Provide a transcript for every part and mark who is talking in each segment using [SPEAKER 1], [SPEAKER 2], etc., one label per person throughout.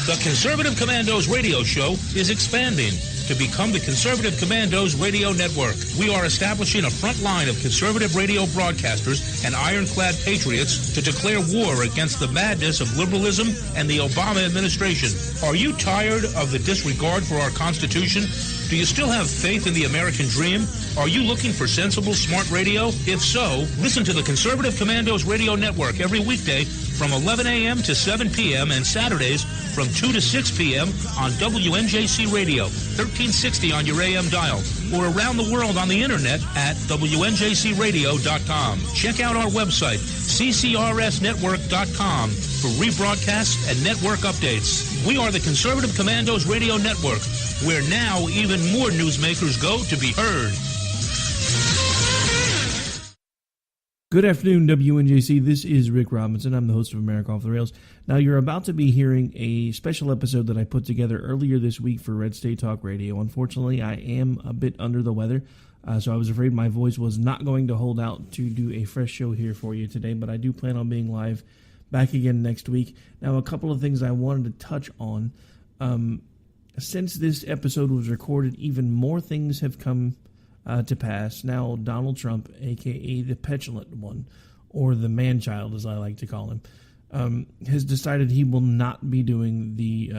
[SPEAKER 1] The Conservative Commandos radio show is expanding to become the Conservative Commandos Radio Network. We are establishing a front line of conservative radio broadcasters and ironclad patriots to declare war against the madness of liberalism and the Obama administration. Are you tired of the disregard for our Constitution? Do you still have faith in the American dream? Are you looking for sensible, smart radio? If so, listen to the Conservative Commandos Radio Network every weekday from 11 a.m. to 7 p.m. and Saturdays from 2 to 6 p.m. on WNJC Radio, 1360 on your AM dial, or around the world on the internet at WNJCradio.com. Check out our website, ccrsnetwork.com, for rebroadcasts and network updates. We are the Conservative Commandos Radio Network, where now even more newsmakers go to be heard.
[SPEAKER 2] Good afternoon, WNJC. This is Rick Robinson. I'm the host of America Off the Rails. Now, you're about to be hearing a special episode that I put together earlier this week for Red State Talk Radio. Unfortunately, I am a bit under the weather, so I was afraid my voice was not going to hold out to do a fresh show here for you today, but I do plan on being live back again next week. Now, a couple of things I wanted to touch on. Since this episode was recorded, even more things have come to pass. Now, Donald Trump, a.k.a. the petulant one, or the man-child, as I like to call him, has decided he will not be doing the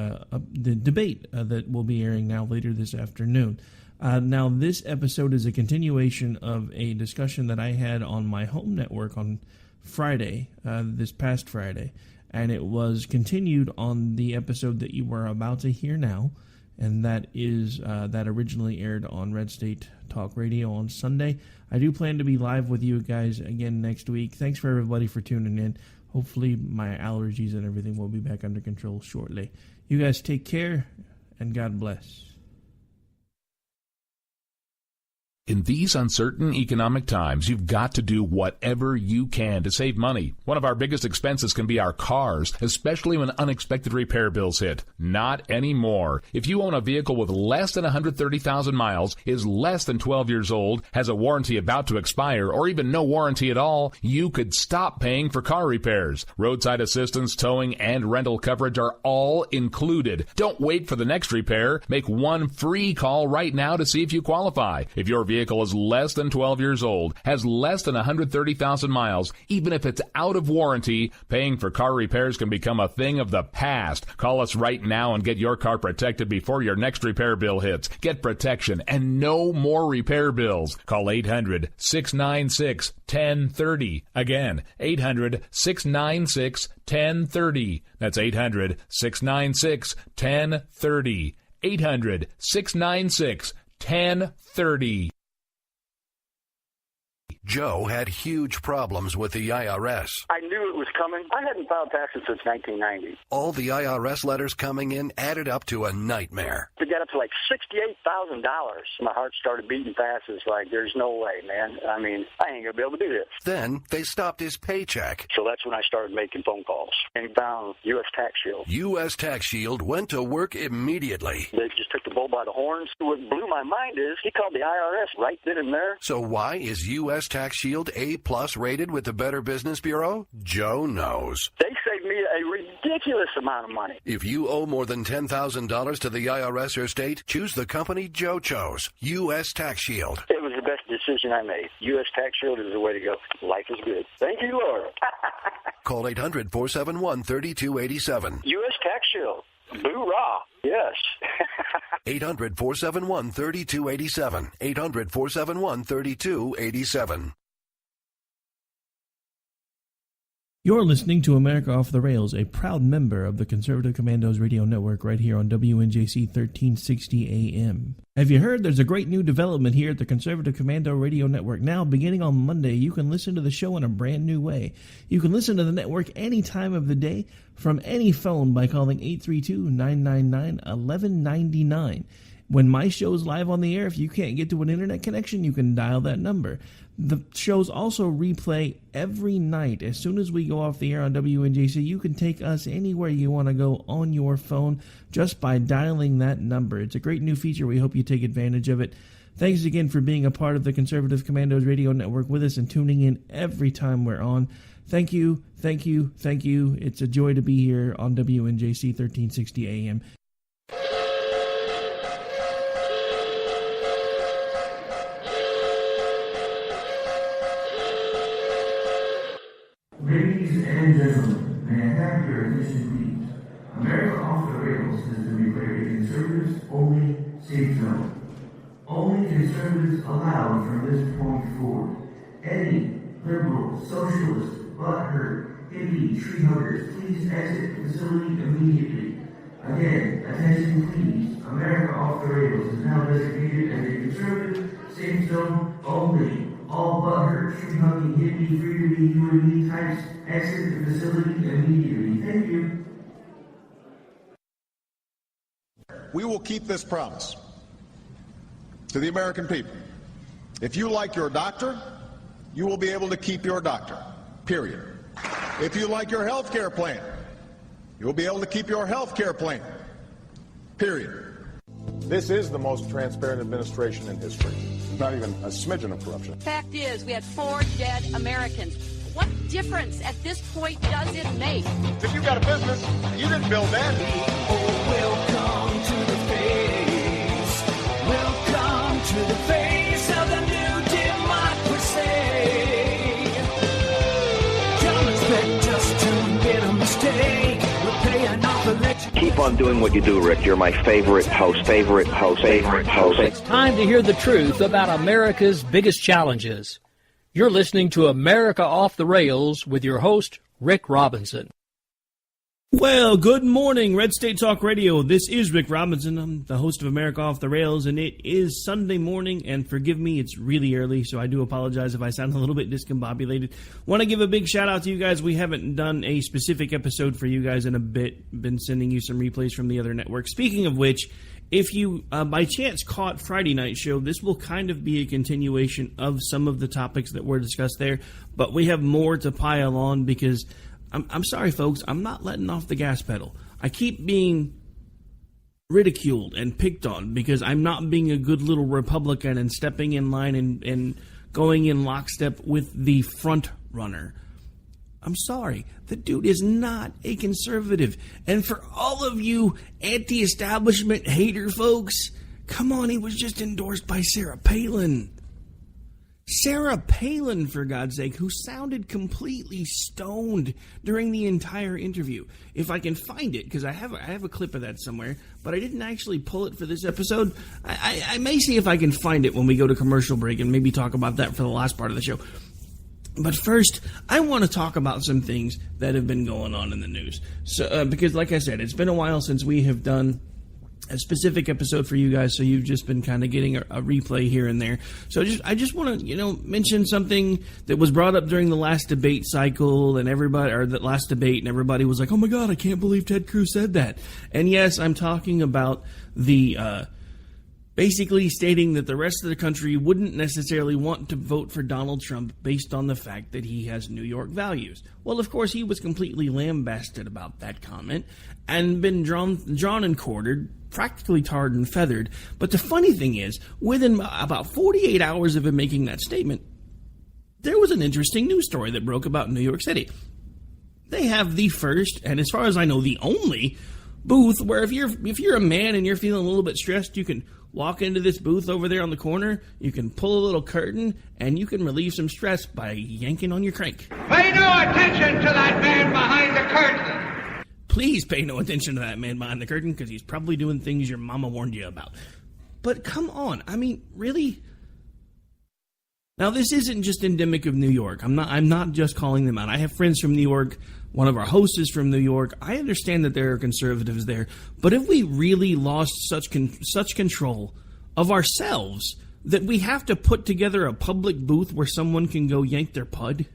[SPEAKER 2] debate that will be airing now later this afternoon. Now, this episode is a continuation of a discussion that I had on my home network on Friday, this past Friday, and it was continued on the episode that you are about to hear now, and that is that originally aired on Red State Talk Radio on Sunday. I do plan to be live with you guys again next week. Thanks for everybody for tuning in. Hopefully my allergies and everything will be back under control shortly. You guys take care, and God bless.
[SPEAKER 3] In these uncertain economic times, you've got to do whatever you can to save money. One of our biggest expenses can be our cars, especially when unexpected repair bills hit. Not anymore. If you own a vehicle with less than 130,000 miles, is less than 12 years old, has a warranty about to expire, or even no warranty at all, you could stop paying for car repairs. Roadside assistance, towing, and rental coverage are all included. Don't wait for the next repair. Make one free call right now to see if you qualify. If your vehicle is less than 12 years old, has less than 130,000 miles, even if it's out of warranty, paying for car repairs can become a thing of the past. Call us right now and get your car protected before your next repair bill hits. Get protection and no more repair bills. Call 800-696-1030. Again, 800-696-1030. That's 800-696-1030. 800-696-1030.
[SPEAKER 4] Joe had huge problems with the IRS.
[SPEAKER 5] I knew it was coming. I hadn't filed taxes since 1990.
[SPEAKER 4] All the IRS letters coming in added up to a nightmare.
[SPEAKER 5] It got up to like $68,000. My heart started beating fast. It's like, there's no way, man. I mean, I ain't going to be able to do this.
[SPEAKER 4] Then they stopped his paycheck.
[SPEAKER 5] So that's when I started making phone calls and found U.S. Tax Shield.
[SPEAKER 4] U.S. Tax Shield went to work immediately.
[SPEAKER 5] They just took the bull by the horns. What blew my mind is he called the IRS right then and there.
[SPEAKER 4] So why is U.S. Tax Shield A+ rated with the Better Business Bureau? Joe knows.
[SPEAKER 5] They saved me a ridiculous amount of money.
[SPEAKER 4] If you owe more than $10,000 to the IRS or state, choose the company Joe chose, U.S. Tax Shield.
[SPEAKER 5] It was the best decision I made. U.S. Tax Shield is the way to go. Life is good. Thank you, Lord.
[SPEAKER 4] Call 800-471-3287.
[SPEAKER 5] U.S. Tax Shield. Boo-rah. Yes.
[SPEAKER 4] 800-471-3287. 800-471-3287.
[SPEAKER 2] You're listening to America Off the Rails, a proud member of the Conservative Commandos Radio Network right here on WNJC 1360 AM. Have you heard there's a great new development here at the Conservative Commando Radio Network? Now, beginning on Monday, you can listen to the show in a brand new way. You can listen to the network any time of the day from any phone by calling 832-999-1199. When my show's live on the air, if you can't get to an internet connection, you can dial that number. The shows also replay every night. As soon as we go off the air on WNJC, you can take us anywhere you want to go on your phone just by dialing that number. It's a great new feature. We hope you take advantage of it. Thanks again for being a part of the Conservative Commandos Radio Network with us and tuning in every time we're on. Thank you, thank you, thank you. It's a joy to be here on WNJC 1360 AM.
[SPEAKER 6] Ladies and gentlemen, may I have your attention, please? America Off the Rails has been declared a conservatives-only safe zone. Only conservatives allowed from this point forward. Any liberal, socialist, butthurt, hippie, tree huggers, please exit the facility immediately. Again, attention please. America Off the Rails is now designated as a conservative safe zone only. All butthurt, tree hugging, hippie, free to be you and me types exit the facility immediately. Thank you.
[SPEAKER 7] We will keep this promise to the American people. If you like your doctor, you will be able to keep your doctor, period. If you like your health care plan, you will be able to keep your health care plan, period. This is the most transparent administration in history. Not even a smidgen of corruption.
[SPEAKER 8] Fact is, we had 4 dead Americans. What difference at this point does it make?
[SPEAKER 7] If you got a business, you didn't build that.
[SPEAKER 9] Oh, welcome to the face. Welcome to the face of the new democracy. Don't expect us to admit a mistake. We're paying off election.
[SPEAKER 10] Keep on doing what you do, Rick. You're my favorite host.
[SPEAKER 11] It's time to hear the truth about America's biggest challenges. You're listening to America Off the Rails with your host, Rick Robinson.
[SPEAKER 2] Well, good morning, Red State Talk Radio. This is Rick Robinson. I'm the host of America Off the Rails, and it is Sunday morning, and forgive me, it's really early, so I do apologize if I sound a little bit discombobulated. Want to give a big shout-out to you guys. We haven't done a specific episode for you guys in a bit. Been sending you some replays from the other networks. Speaking of which, if you, by chance, caught Friday night show, this will kind of be a continuation of some of the topics that were discussed there, but we have more to pile on because, I'm sorry, folks, I'm not letting off the gas pedal. I keep being ridiculed and picked on because I'm not being a good little Republican and stepping in line and going in lockstep with the front runner. I'm sorry, the dude is not a conservative. And for all of you anti-establishment hater folks, come on, he was just endorsed by Sarah Palin. Sarah Palin, for God's sake, who sounded completely stoned during the entire interview. If I can find it, because I have a clip of that somewhere, but I didn't actually pull it for this episode. I may see if I can find it when we go to commercial break and maybe talk about that for the last part of the show. But first, I want to talk about some things that have been going on in the news. So, because, like I said, it's been a while since we have done a specific episode for you guys, so you've just been kind of getting a replay here and there. So I just want to, mention something that was brought up during the last debate cycle, and the last debate, and everybody was like, "Oh my God, I can't believe Ted Cruz said that." And yes, I'm talking about the basically stating that the rest of the country wouldn't necessarily want to vote for Donald Trump based on the fact that he has New York values. Well, of course, he was completely lambasted about that comment and been drawn and quartered, practically tarred and feathered. But the funny thing is, within about 48 hours of him making that statement, there was an interesting news story that broke about New York City. They have the first, and as far as I know, the only booth where if you're a man and you're feeling a little bit stressed, you can walk into this booth over there on the corner, you can pull a little curtain, and you can relieve some stress by yanking on your crank.
[SPEAKER 12] Pay no attention to that man behind the curtain.
[SPEAKER 2] Please pay no attention to that man behind the curtain, because he's probably doing things your mama warned you about. But come on, I mean, really? Now, this isn't just endemic of New York. I'm not just calling them out. I have friends from New York. One of our hosts is from New York. I understand that there are conservatives there. But if we really lost such control of ourselves that we have to put together a public booth where someone can go yank their pud?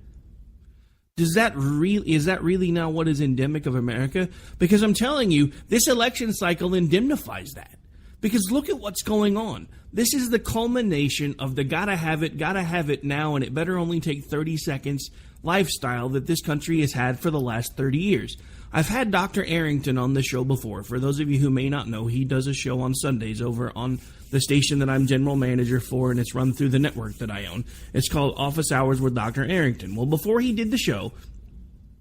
[SPEAKER 2] Is that really now what is endemic of America? Because I'm telling you, this election cycle indemnifies that. Because look at what's going on. This is the culmination of the gotta have it now, and it better only take 30 seconds lifestyle that this country has had for the last 30 years. I've had Dr. Arrington on the show before. For those of you who may not know, he does a show on Sundays over on the station that I'm general manager for, and it's run through the network that I own. It's called Office Hours with Dr. Arrington. Well, before he did the show,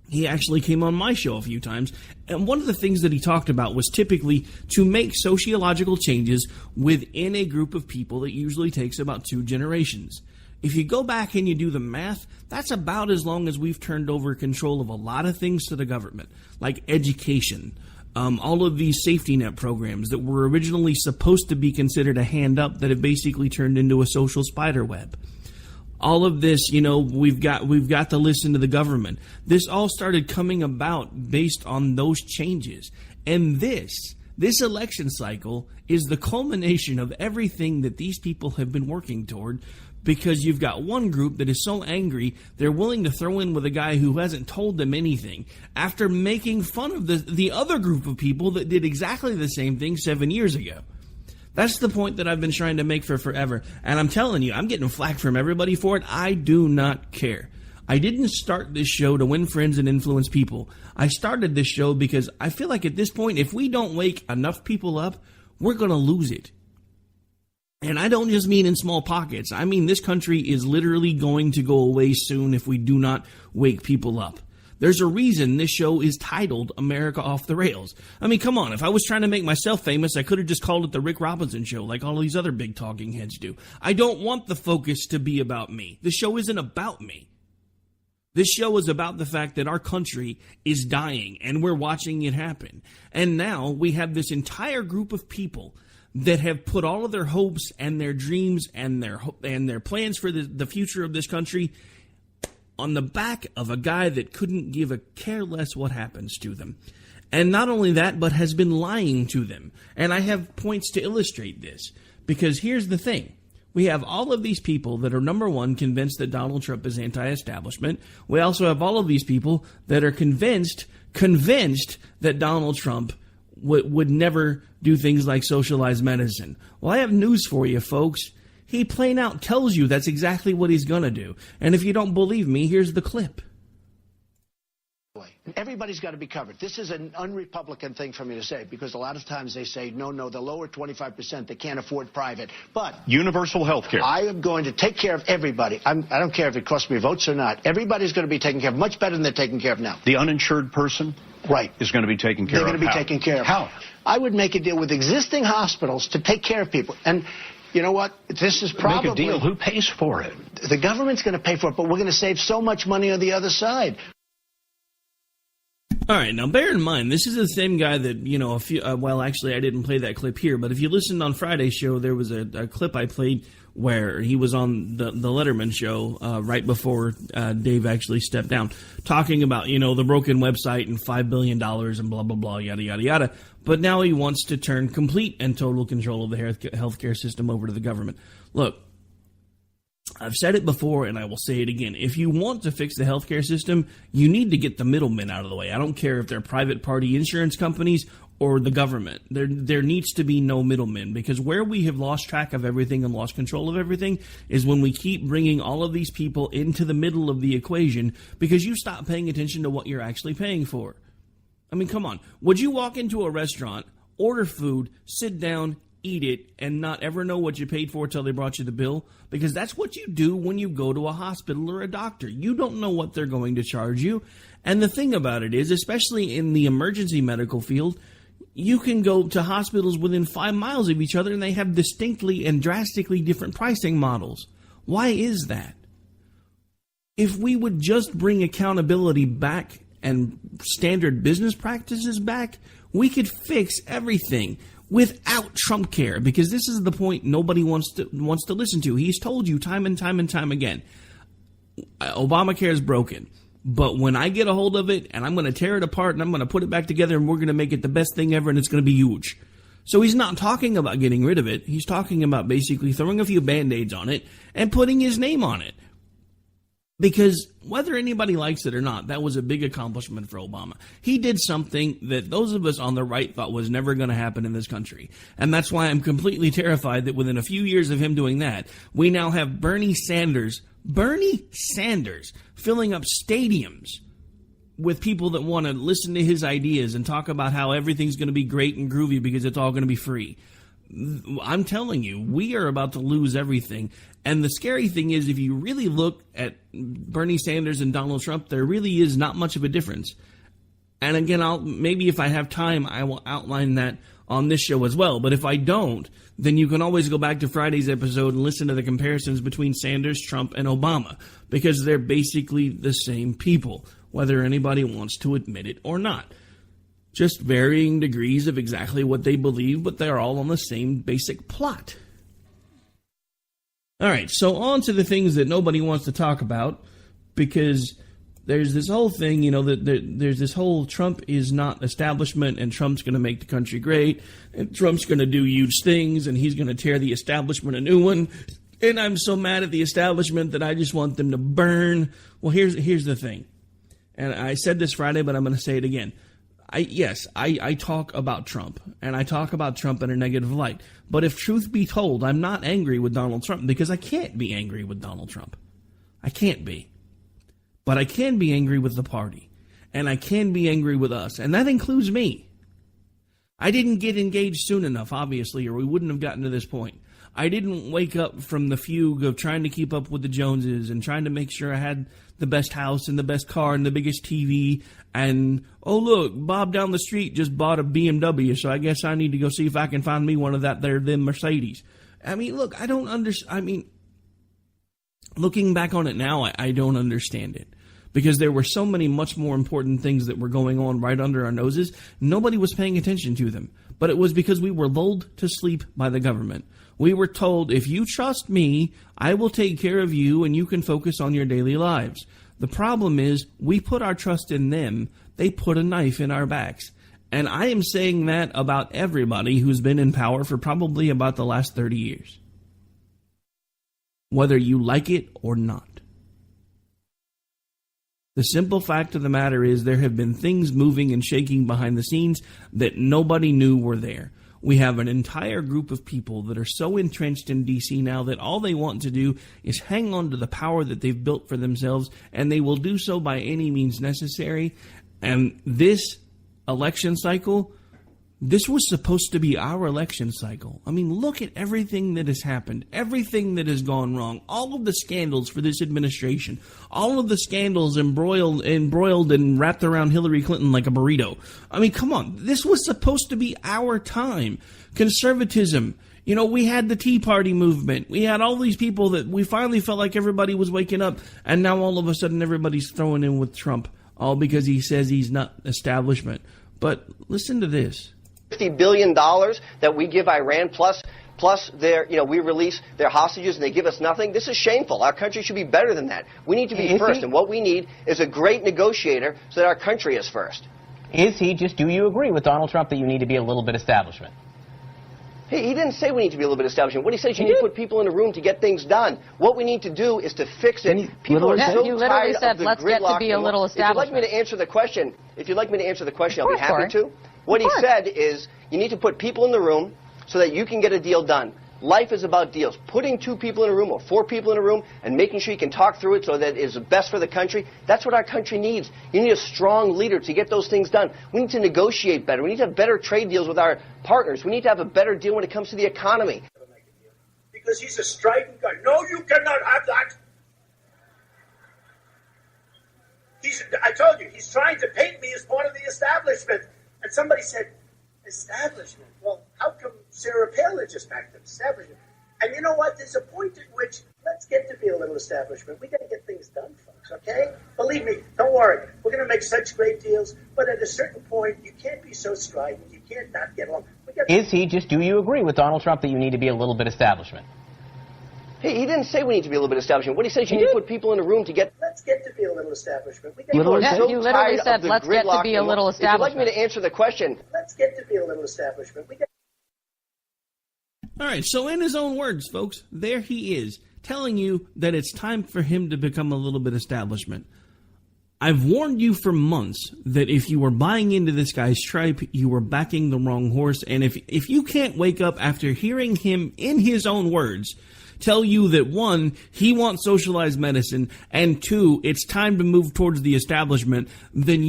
[SPEAKER 2] he actually came on my show a few times, and one of the things that he talked about was typically to make sociological changes within a group of people that usually takes about 2 generations. If you go back and you do the math, that's about as long as we've turned over control of a lot of things to the government, like education, all of these safety net programs that were originally supposed to be considered a hand up that have basically turned into a social spider web. All of this, we've got to listen to the government. This all started coming about based on those changes. And this election cycle is the culmination of everything that these people have been working toward, because you've got one group that is so angry they're willing to throw in with a guy who hasn't told them anything after making fun of the other group of people that did exactly the same thing 7 years ago. That's the point that I've been trying to make for forever. And I'm telling you, I'm getting flack from everybody for it. I do not care. I didn't start this show to win friends and influence people. I started this show because I feel like at this point, if we don't wake enough people up, we're going to lose it. And I don't just mean in small pockets. I mean this country is literally going to go away soon if we do not wake people up. There's a reason this show is titled America Off the Rails. I mean, come on. If I was trying to make myself famous, I could have just called it the Rick Robinson Show like all these other big talking heads do. I don't want the focus to be about me. The show isn't about me. This show is about the fact that our country is dying and we're watching it happen. And now we have this entire group of people that have put all of their hopes and their dreams and their plans for the future of this country on the back of a guy that couldn't give a care less what happens to them. And not only that, but has been lying to them. And I have points to illustrate this, because here's the thing. We have all of these people that are, number one, convinced that Donald Trump is anti-establishment. We also have all of these people that are convinced that Donald Trump would never do things like socialized medicine. Well, I have news for you, folks. He plain out tells you that's exactly what he's going to do. And if you don't believe me, here's the clip.
[SPEAKER 13] Everybody's got to be covered. This is an un-Republican thing for me to say, because a lot of times they say, no, the lower 25%, they can't afford private. But universal health care. I am going to take care of everybody. I don't care if it costs me votes or not. Everybody's going to be taken care of much better than they're taken care of now. The uninsured person is going to be taken care of. They're going to be taken care of. How? I would make a deal with existing hospitals to take care of people. And you know what? This is probably... Make a deal. Who pays for it? The government's going to pay for it, but we're going to save so much money on the other side.
[SPEAKER 2] All right, now bear in mind, this is the same guy that, well, actually, I didn't play that clip here, but if you listened on Friday's show, there was a clip I played where he was on the Letterman show right before Dave actually stepped down, talking about, the broken website and $5 billion and blah, blah, blah, yada, yada, yada. But now he wants to turn complete and total control of the healthcare system over to the government. Look, I've said it before, and I will say it again. If you want to fix the healthcare system, you need to get the middlemen out of the way. I don't care if they're private party insurance companies or the government. There needs to be no middlemen, because where we have lost track of everything and lost control of everything is when we keep bringing all of these people into the middle of the equation because you stop paying attention to what you're actually paying for. I mean, come on. Would you walk into a restaurant, order food, sit down, eat it, and not ever know what you paid for till they brought you the bill? Because that's what you do when you go to a hospital or a doctor. You don't know what they're going to charge you. And the thing about it is, especially in the emergency medical field, you can go to hospitals within 5 miles of each other and they have distinctly and drastically different pricing models. Why is that? If we would just bring accountability back and standard business practices back, we could fix everything without Trump care, because this is the point nobody wants to listen to. He's told you time and time and time again, Obamacare is broken, but when I get a hold of it and I'm going to tear it apart and I'm going to put it back together and we're going to make it the best thing ever and it's going to be huge. So he's not talking about getting rid of it. He's talking about basically throwing a few Band-Aids on it and putting his name on it. Because whether anybody likes it or not, that was a big accomplishment for Obama. He did something that those of us on the right thought was never going to happen in this country. And that's why I'm completely terrified that within a few years of him doing that, we now have Bernie Sanders filling up stadiums with people that want to listen to his ideas and talk about how everything's going to be great and groovy because it's all going to be free. I'm telling you, we are about to lose everything. And the scary thing is, if you really look at Bernie Sanders and Donald Trump, there really is not much of a difference. And again, maybe if I have time, I will outline that on this show as well. But if I don't, then you can always go back to Friday's episode and listen to the comparisons between Sanders, Trump, and Obama, because they're basically the same people, whether anybody wants to admit it or not. Just varying degrees of exactly what they believe, but they're all on the same basic plot. All right, so on to the things that nobody wants to talk about, because there's this whole thing, that there's this whole Trump is not establishment, and Trump's going to make the country great, and Trump's going to do huge things, and he's going to tear the establishment a new one, and I'm so mad at the establishment that I just want them to burn. Well, here's the thing, and I said this Friday, but I'm going to say it again. I talk about Trump, and I talk about Trump in a negative light. But if truth be told, I'm not angry with Donald Trump, because I can't be angry with Donald Trump. I can't be. But I can be angry with the party, and I can be angry with us, and that includes me. I didn't get engaged soon enough, obviously, or we wouldn't have gotten to this point. I didn't wake up from the fugue of trying to keep up with the Joneses and trying to make sure I had the best house and the best car and the biggest TV. And, oh, look, Bob down the street just bought a BMW, so I guess I need to go see if I can find me one of them Mercedes. I mean, look, I don't understand. I mean, looking back on it now, I don't understand it. Because there were so many much more important things that were going on right under our noses. Nobody was paying attention to them. But it was because we were lulled to sleep by the government. We were told, if you trust me, I will take care of you and you can focus on your daily lives. The problem is, we put our trust in them. They put a knife in our backs. And I am saying that about everybody who's been in power for probably about the last 30 years. Whether you like it or not. The simple fact of the matter is there have been things moving and shaking behind the scenes that nobody knew were there. We have an entire group of people that are so entrenched in D.C. now that all they want to do is hang on to the power that they've built for themselves, and they will do so by any means necessary. And this election cycle, this was supposed to be our election cycle. I mean, look at everything that has happened, everything that has gone wrong, all of the scandals for this administration, all of the scandals embroiled and wrapped around Hillary Clinton like a burrito. I mean, come on, this was supposed to be our time. Conservatism, we had the Tea Party movement. We had all these people that we finally felt like everybody was waking up, and now all of a sudden everybody's throwing in with Trump, all because he says he's not establishment. But listen to this.
[SPEAKER 14] $50 billion that we give Iran plus their, we release their hostages and they give us nothing. This is shameful. Our country should be better than that. We need to be first, and what we need is a great negotiator so that our country is first.
[SPEAKER 15] Do you agree with Donald Trump that you need to be a little bit establishment?
[SPEAKER 14] Hey, he didn't say we need to be a little bit establishment. What he said is you need to put people in a room to get things done. What we need to do is to fix it. People are so tired of the
[SPEAKER 8] let's get to be a little establishment.
[SPEAKER 14] If you'd like me to answer the question, I'll be happy to. What he said is you need to put people in the room so that you can get a deal done. Life is about deals. Putting 2 people in a room or 4 people in a room and making sure you can talk through it so that it is best for the country, that's what our country needs. You need a strong leader to get those things done. We need to negotiate better. We need to have better trade deals with our partners. We need to have a better deal when it comes to the economy.
[SPEAKER 16] Because he's a strident guy. No, you cannot have that. I told you, he's trying to paint me as part of the establishment. And somebody said, establishment? Well, how come Sarah Palin just backed up establishment? And you know what? There's a point at which let's get to be a little establishment. We got to get things done, folks, okay? Believe me, don't worry. We're going to make such great deals. But at a certain point, you can't be so strident. You can't not get along.
[SPEAKER 15] Do you agree with Donald Trump that you need to be a little bit establishment?
[SPEAKER 14] Hey, he didn't say we need to be a little bit establishment. What he said is you need to put people in a room to get...
[SPEAKER 16] Let's get to be a little establishment.
[SPEAKER 8] You literally said, let's get to be a little establishment.
[SPEAKER 14] If you'd like me to answer the question...
[SPEAKER 16] Let's get to be a little establishment.
[SPEAKER 2] All right, so in his own words, folks, there he is, telling you that it's time for him to become a little bit establishment. I've warned you for months that if you were buying into this guy's tripe, you were backing the wrong horse. And if you can't wake up after hearing him, in his own words, tell you that, one, he wants socialized medicine, and two, it's time to move towards the establishment, then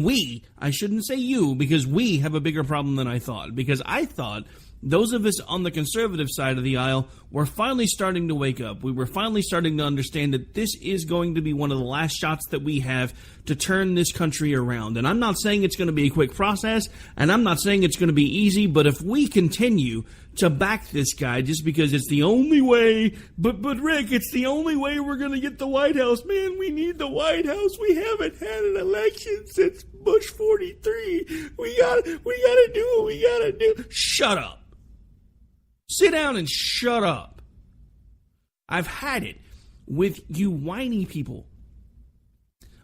[SPEAKER 2] we, I shouldn't say you, because we have a bigger problem than I thought. Because I thought those of us on the conservative side of the aisle were finally starting to wake up. We were finally starting to understand that this is going to be one of the last shots that we have to turn this country around. And I'm not saying it's going to be a quick process, and I'm not saying it's going to be easy, but if we continue to back this guy just because it's the only way, but Rick, it's the only way we're going to get the White House. Man, we need the White House. We haven't had an election since Bush 43. We gotta do what we gotta do. Shut up. Sit down and shut up. I've had it with you whiny people.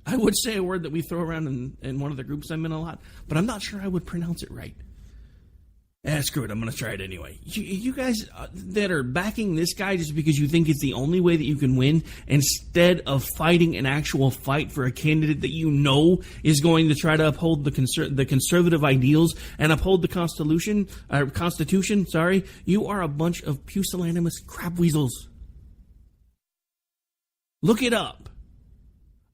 [SPEAKER 2] I would say a word that we throw around in one of the groups I'm in a lot, but I'm not sure I would pronounce it right. Screw it, I'm going to try it anyway. You guys that are backing this guy just because you think it's the only way that you can win, instead of fighting an actual fight for a candidate that you know is going to try to uphold the conservative ideals and uphold the Constitution, you are a bunch of pusillanimous crab weasels. Look it up.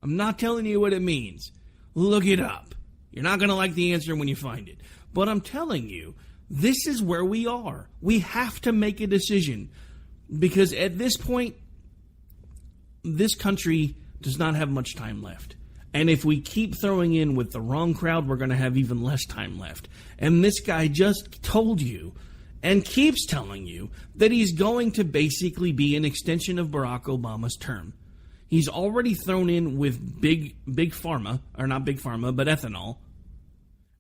[SPEAKER 2] I'm not telling you what it means. Look it up. You're not going to like the answer when you find it. But I'm telling you, this is where we are. We have to make a decision. Because at this point, this country does not have much time left. And if we keep throwing in with the wrong crowd, we're going to have even less time left. And this guy just told you and keeps telling you that he's going to basically be an extension of Barack Obama's term. He's already thrown in with big pharma, or not big pharma, but ethanol.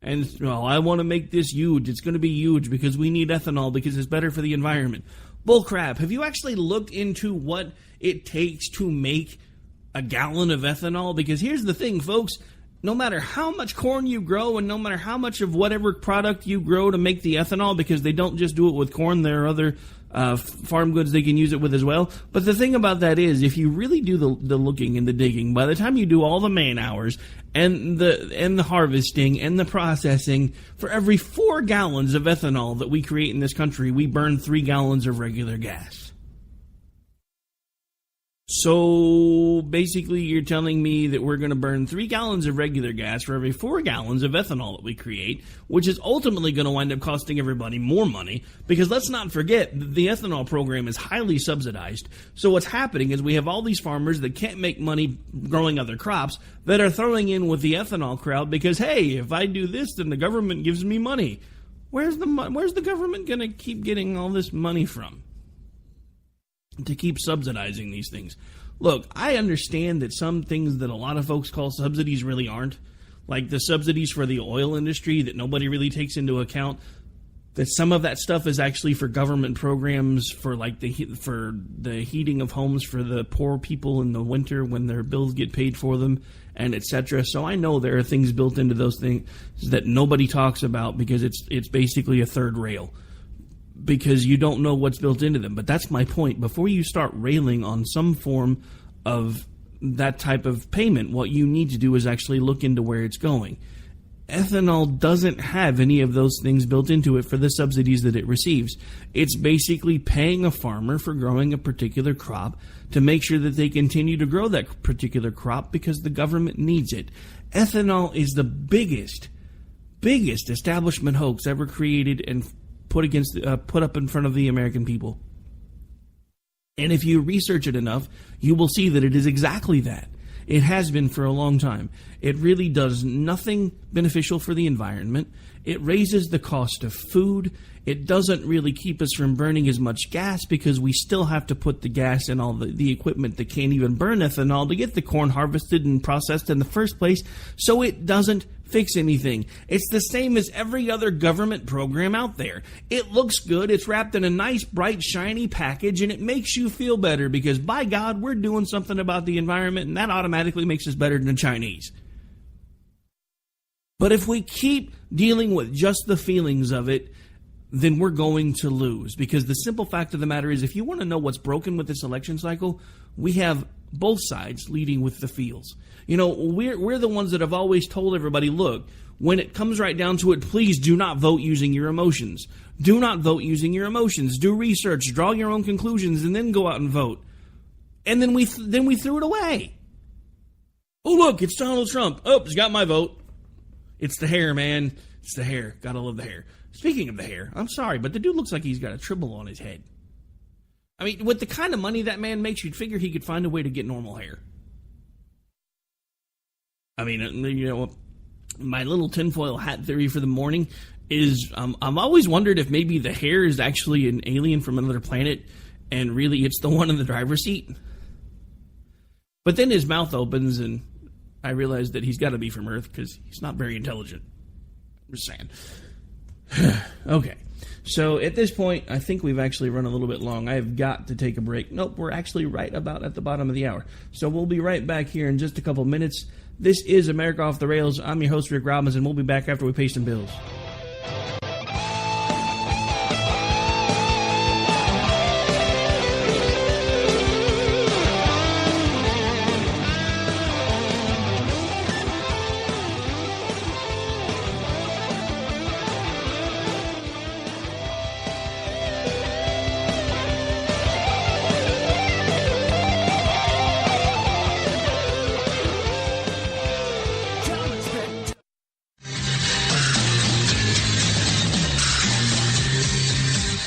[SPEAKER 2] And, well, I want to make this huge. It's going to be huge because we need ethanol because it's better for the environment. Bullcrap. Have you actually looked into what it takes to make a gallon of ethanol? Because here's the thing, folks. No matter how much corn you grow and no matter how much of whatever product you grow to make the ethanol, because they don't just do it with corn, there are other farm goods they can use it with as well. But the thing about that is, if you really do the looking and the digging, by the time you do all the man hours and the harvesting and the processing, for every 4 gallons of ethanol that we create in this country, we burn 3 gallons of regular gas. So basically you're telling me that we're going to burn 3 gallons of regular gas for every 4 gallons of ethanol that we create, which is ultimately going to wind up costing everybody more money, because let's not forget the ethanol program is highly subsidized. So what's happening is we have all these farmers that can't make money growing other crops that are throwing in with the ethanol crowd because, hey, if I do this, then the government gives me money. Where's the government going to keep getting all this money from to keep subsidizing these things? Look, I understand that some things that a lot of folks call subsidies really aren't, like the subsidies for the oil industry that nobody really takes into account, that some of that stuff is actually for government programs for like the heating of homes for the poor people in the winter when their bills get paid for them, and etc. So I know there are things built into those things that nobody talks about because it's basically a third rail, because you don't know what's built into them. But that's my point. Before you start railing on some form of that type of payment, what you need to do is actually look into where it's going. Ethanol doesn't have any of those things built into it for the subsidies that it receives. It's basically paying a farmer for growing a particular crop to make sure that they continue to grow that particular crop because the government needs it. Ethanol is the biggest establishment hoax ever created and put up in front of the American people. And if you research it enough, you will see that it is exactly that. It has been for a long time. It really does nothing beneficial for the environment. It raises the cost of food. It doesn't really keep us from burning as much gas because we still have to put the gas in all the equipment that can't even burn ethanol to get the corn harvested and processed in the first place. So it doesn't fix anything. It's the same as every other government program out there. It looks good, it's wrapped in a nice, bright, shiny package, and it makes you feel better because, by God, we're doing something about the environment, and that automatically makes us better than the Chinese. But if we keep dealing with just the feelings of it, then we're going to lose. Because the simple fact of the matter is, if you want to know what's broken with this election cycle, we have both sides leading with the feels. You know, we're the ones that have always told everybody, look, when it comes right down to it, please do not vote using your emotions. Do not vote using your emotions. Do research, draw your own conclusions, and then go out and vote. And then we threw it away. Oh, look, it's Donald Trump. Oh, he's got my vote. It's the hair, man. It's the hair. Gotta love the hair. Speaking of the hair, I'm sorry, but the dude looks like he's got a tribble on his head. I mean, with the kind of money that man makes, you'd figure he could find a way to get normal hair. I mean, you know, my little tinfoil hat theory for the morning is I've always wondered if maybe the hair is actually an alien from another planet and really it's the one in the driver's seat. But then his mouth opens and I realize that he's got to be from Earth because he's not very intelligent. I'm just saying. Okay. So at this point, I think we've actually run a little bit long. I have got to take a break. Nope, we're actually right about at the bottom of the hour. So we'll be right back here in just a couple minutes. This is America Off the Rails. I'm your host, Rick Robinson. We'll be back after we pay some bills.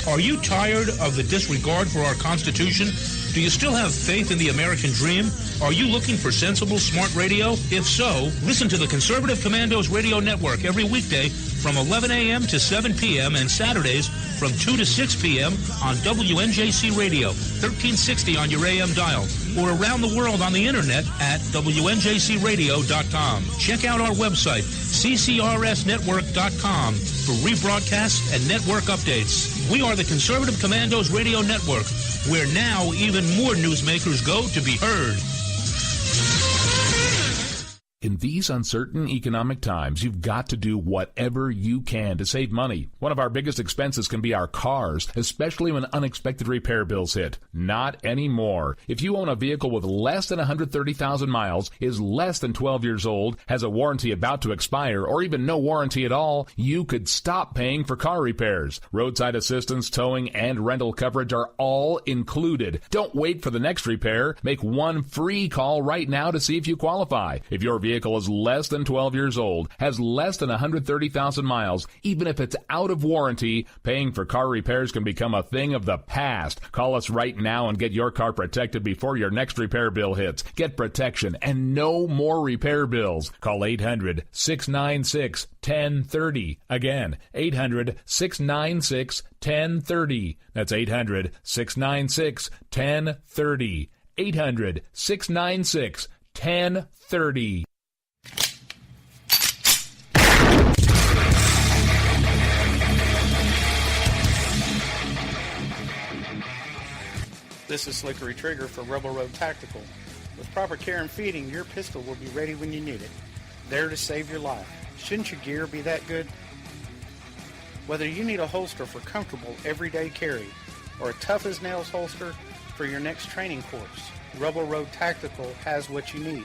[SPEAKER 1] Are you tired of the disregard for our Constitution? Do you still have faith in the American dream? Are you looking for sensible, smart radio? If so, listen to the Conservative Commandos Radio Network every weekday from 11 a.m. to 7 p.m. and Saturdays from 2 to 6 p.m. on WNJC Radio, 1360 on your AM dial, or around the world on the internet at WNJCradio.com. Check out our website, ccrsnetwork.com, for rebroadcasts and network updates. We are the Conservative Commandos Radio Network, where now even more newsmakers go to be heard.
[SPEAKER 3] In these uncertain economic times, you've got to do whatever you can to save money. One of our biggest expenses can be our cars, especially when unexpected repair bills hit. Not anymore. If you own a vehicle with less than 130,000 miles, is less than 12 years old, has a warranty about to expire, or even no warranty at all, you could stop paying for car repairs. Roadside assistance, towing, and rental coverage are all included. Don't wait for the next repair. Make one free call right now to see if you qualify. If your vehicle is less than 12 years old, has less than 130,000 miles, even if it's out of warranty, paying for car repairs can become a thing of the past. Call us right now and get your car protected before your next repair bill hits. Get protection and no more repair bills. Call 800-696-1030. Again, 800-696-1030. That's 800-696-1030. 800-696-1030.
[SPEAKER 17] This is Slickery Trigger for Rebel Road Tactical. With proper care and feeding, your pistol will be ready when you need it, there to save your life. Shouldn't your gear be that good? Whether you need a holster for comfortable everyday carry or a tough-as-nails holster for your next training course, Rebel Road Tactical has what you need.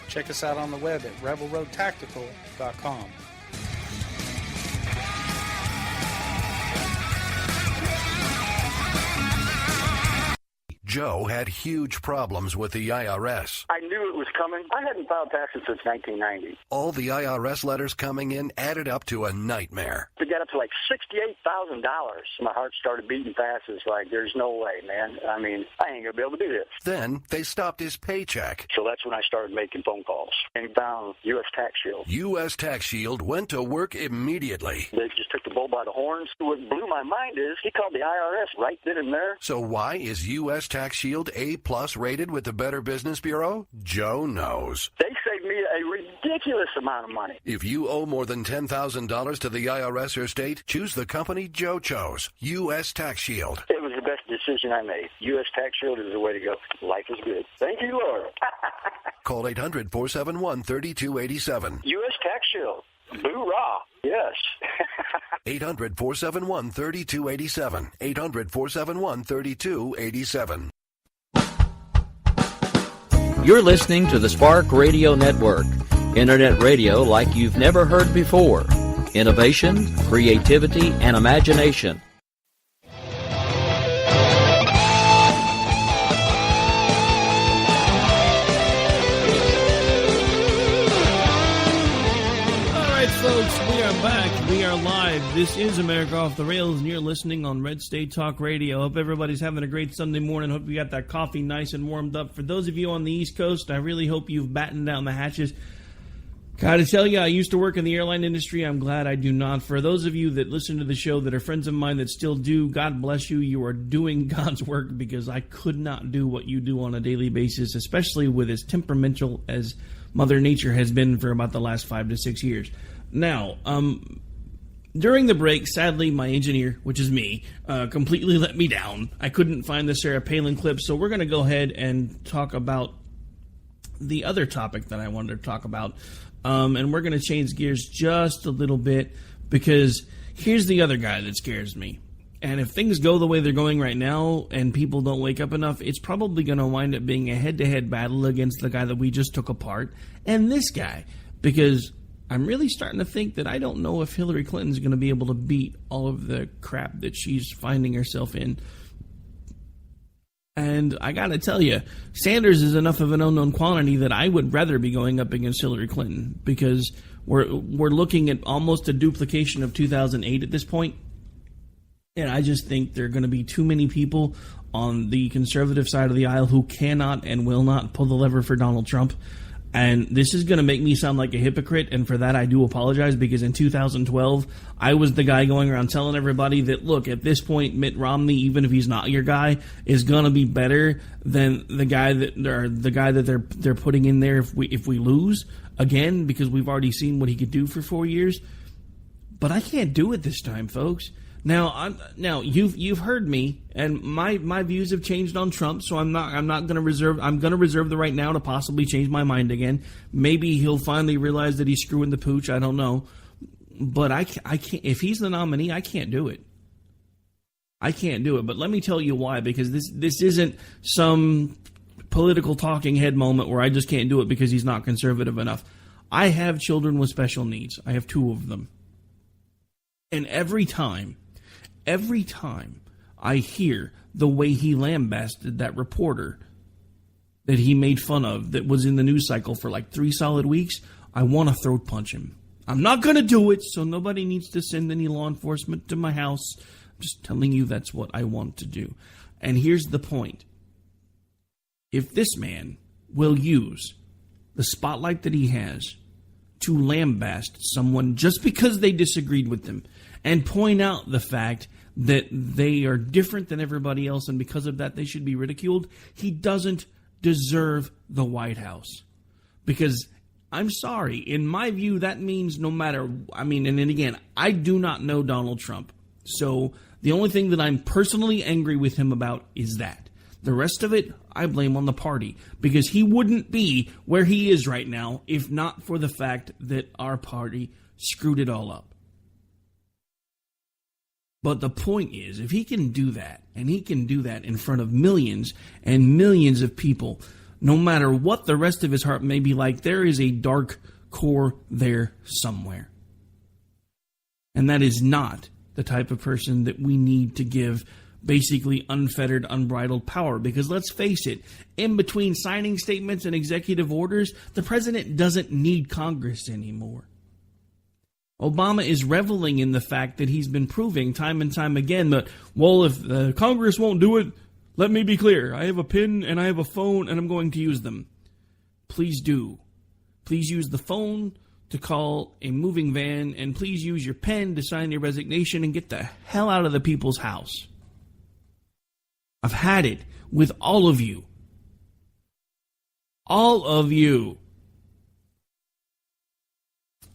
[SPEAKER 17] Check us out on the web at rebelroadtactical.com.
[SPEAKER 4] Joe had huge problems with the IRS.
[SPEAKER 5] I knew it was coming. I hadn't filed taxes since 1990.
[SPEAKER 4] All the IRS letters coming in added up to a nightmare.
[SPEAKER 5] To get up to like $68,000, my heart started beating fast. It's like, there's no way, man. I mean, I ain't going to be able to do this.
[SPEAKER 4] Then they stopped his paycheck.
[SPEAKER 5] So that's when I started making phone calls and found U.S. Tax Shield.
[SPEAKER 4] U.S. Tax Shield went to work immediately.
[SPEAKER 5] They just took the bull by the horns. What blew my mind is he called the IRS right then and there.
[SPEAKER 4] So why is U.S. Tax Shield A+ rated with the Better Business Bureau? Joe knows.
[SPEAKER 5] They saved me a ridiculous amount of money.
[SPEAKER 4] If you owe more than $10,000 to the IRS or state, choose the company Joe chose, U.S. Tax Shield.
[SPEAKER 5] It was the best decision I made. U.S. Tax Shield is the way to go. Life is good. Thank you, Lord.
[SPEAKER 4] Call 800-471-3287.
[SPEAKER 5] U.S. Tax Shield. Boo-rah, yes.
[SPEAKER 4] 800-471-3287. 800-471-3287.
[SPEAKER 11] You're listening to the Spark Radio Network, internet radio like you've never heard before. Innovation, creativity, and imagination.
[SPEAKER 2] Folks, we are back. We are live. This is America Off the Rails, and you're listening on Red State Talk Radio. Hope everybody's having a great Sunday morning. Hope you got that coffee nice and warmed up. For those of you on the East Coast, I really hope you've battened down the hatches. Gotta tell you, I used to work in the airline industry. I'm glad I do not. For those of you that listen to the show that are friends of mine that still do, God bless you. You are doing God's work, because I could not do what you do on a daily basis, especially with as temperamental as Mother Nature has been for about the last 5 to 6 years. Now, during the break, sadly, my engineer, which is me, completely let me down. I couldn't find the Sarah Palin clip, so we're going to go ahead and talk about the other topic that I wanted to talk about. And we're going to change gears just a little bit, because here's the other guy that scares me. And if things go the way they're going right now and people don't wake up enough, it's probably going to wind up being a head-to-head battle against the guy that we just took apart and this guy, because I'm really starting to think that I don't know if Hillary Clinton's going to be able to beat all of the crap that she's finding herself in. And I got to tell you, Sanders is enough of an unknown quantity that I would rather be going up against Hillary Clinton, because we're looking at almost a duplication of 2008 at this point. And I just think there are going to be too many people on the conservative side of the aisle who cannot and will not pull the lever for Donald Trump. And this is going to make me sound like a hypocrite, and for that I do apologize, because in 2012, I was the guy going around telling everybody that, look, at this point, Mitt Romney, even if he's not your guy, is going to be better than the guy that they're putting in there if we lose, again, because we've already seen what he could do for 4 years. But I can't do it this time, folks. Now you've heard me, and my views have changed on Trump, so I'm going to reserve the right now to possibly change my mind again. Maybe he'll finally realize that he's screwing the pooch. I don't know, but I can't. If he's the nominee, I can't do it. I can't do it. But let me tell you why. Because this isn't some political talking head moment where I just can't do it because he's not conservative enough. I have children with special needs. I have 2 of them, and every time I hear the way he lambasted that reporter that he made fun of that was in the news cycle for like 3 solid weeks, I want to throat punch him. I'm not going to do it, so nobody needs to send any law enforcement to my house. I'm just telling you that's what I want to do. And here's the point. If this man will use the spotlight that he has to lambast someone just because they disagreed with them and point out the fact that they are different than everybody else, and because of that they should be ridiculed, he doesn't deserve the White House. Because, I'm sorry, in my view, that means no matter, and then again, I do not know Donald Trump. So the only thing that I'm personally angry with him about is that. The rest of it, I blame on the party, because he wouldn't be where he is right now if not for the fact that our party screwed it all up. But the point is, if he can do that, and he can do that in front of millions and millions of people, no matter what the rest of his heart may be like, there is a dark core there somewhere. And that is not the type of person that we need to give basically unfettered, unbridled power. Because let's face it, in between signing statements and executive orders, the president doesn't need Congress anymore. Obama is reveling in the fact that he's been proving time and time again that, well, if Congress won't do it, let me be clear. I have a pen and I have a phone and I'm going to use them. Please do. Please use the phone to call a moving van, and please use your pen to sign your resignation and get the hell out of the people's house. I've had it with all of you. All of you.